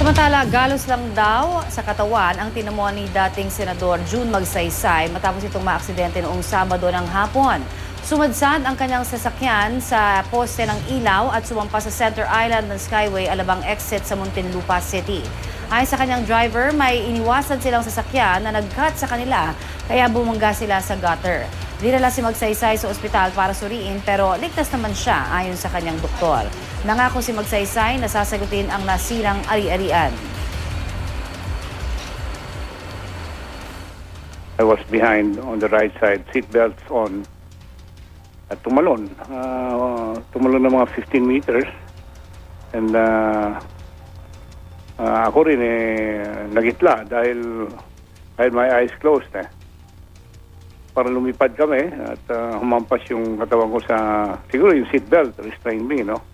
Samantala, galos lang daw sa katawan ang tinamo ni dating Senador June Magsaysay matapos itong maaksidente noong Sabado ng hapon. Sumadsad ang kanyang sasakyan sa poste ng ilaw at sumampa sa Center Island ng Skyway alabang exit sa Muntinlupa City. Ayon sa kanyang driver, may iniwasan silang sasakyan na nag-cut sa kanila kaya bumangga sila sa gutter. Dinala si Magsaysay sa ospital para suriin pero ligtas naman siya ayon sa kanyang doktor. Nangako si Magsaysay na sasagutin ang nasirang ari-arian. I was behind on the right side, seatbelts on, at tumalon. Tumalon ng mga 15 meters. And ako rin nagitla dahil my eyes closed Para lumipad kami at humampas yung katawan ko sa, siguro yung seatbelt restrained me, no?